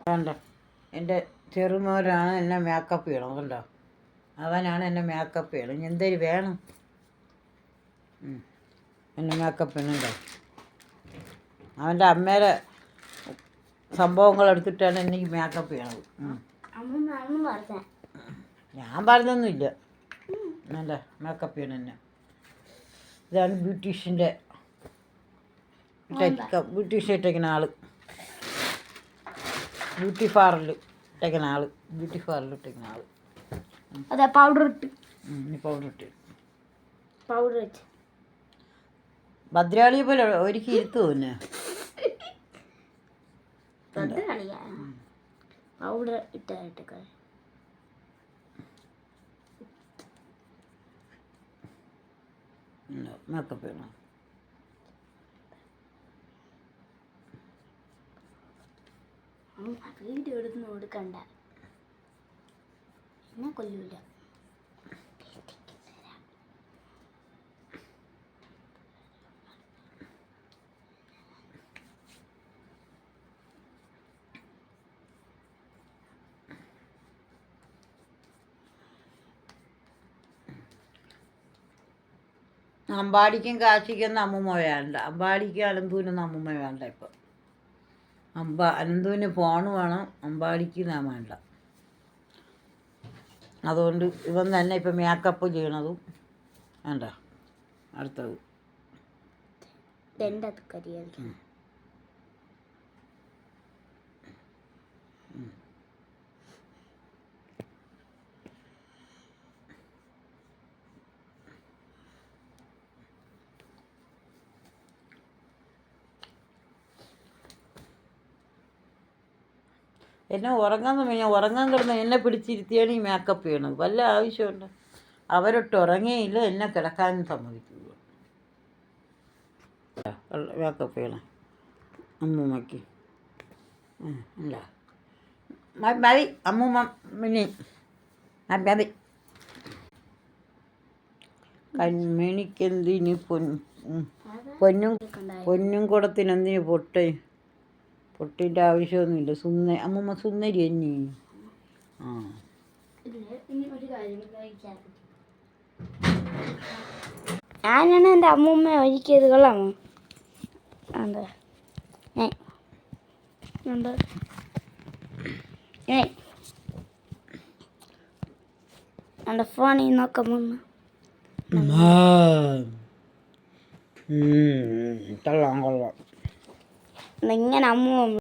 കണ്ടോ, എൻ്റെ ചെറുമോനാണ് എന്നെ മേക്കപ്പ് ചെയ്യണം. കണ്ടോ, അവനാണ് എന്നെ മേക്കപ്പ് ചെയ്യണം. ഇനി എന്തേലും വേണം എന്നെ മേക്കപ്പ് ചെയ്യണുണ്ടോ. അവൻ്റെ അമ്മേരെ സംഭവങ്ങൾ എടുത്തിട്ടാണ് എനിക്ക് മേക്കപ്പ് ചെയ്യണത്. ഞാൻ പറഞ്ഞൊന്നുമില്ല. നല്ല മേക്കപ്പ് ചെയ്യണം എന്നെ. ഇതാണ് ബ്യൂട്ടീഷ്യൻ്റെ ബ്യൂട്ടീഷ്യൻ ഇട്ടേക്കുന്ന ആൾ. ബ്യൂട്ടി പാർലറിൽ ഇട്ടേക്കുന്ന ആൾ. അതെ, പൗഡർ ഇട്ട് പൗഡർ വെച്ച് ഭദ്രാളിയെ പോലെ ഒരുക്കി ഇരുത്തു തന്നെ. പൗഡർ ഇട്ടായിട്ട് മേക്കപ്പ് ചെയ്യണം. വീഡിയോ എടുത്ത് കൊടുക്കണ്ട, എന്നെ കൊല്ലൂല. അമ്പാടിക്കും കാശിക്കൊന്നും അമ്മൂമ്മ വേണ്ട. അമ്പാടിക്കും അനന്തൂനൊന്നും അമ്മൂമ്മ വേണ്ട. ഇപ്പം അനന്തൂന് ഫോണ് വേണം, അമ്പാടിക്ക് ഞാൻ വേണ്ട. അതുകൊണ്ട് ഇവൻ തന്നെ ഇപ്പം മേക്കപ്പ് ചെയ്യണതും വേണ്ട. അടുത്തത് എന്നെ ഉറങ്ങാൻ കിടന്ന് എന്നെ പിടിച്ചിരുത്തിയാണ് ഈ മേക്കപ്പ് ചെയ്യണത്. വല്ല ആവശ്യമുണ്ട്? അവരൊട്ട് ഉറങ്ങിയില്ല, എന്നെ കിടക്കാനും സമ്മതിക്കില്ല. മേക്കപ്പ് ചെയ്യണം അമ്മൂമ്മയ്ക്ക്. അല്ല മതി അമ്മൂമ്മ, മിനി മതി. കൺമണിക്കെന്തിന് പൊന്നും കുടത്തിനെന്തിന് പൊട്ടിൻ്റെ ആവശ്യമൊന്നുമില്ല. അമ്മൂമ്മ സുന്ദരി തന്നെ. ഞാനാണ് എൻ്റെ അമ്മൂമ്മ ഒരുക്കിയത്. കൊള്ളാമോ? എന്താ എൻ്റെ ഫോണിൽ നോക്കാമോ? കൊള്ളാം. ഇങ്ങനെ അമ്മൂമ്മ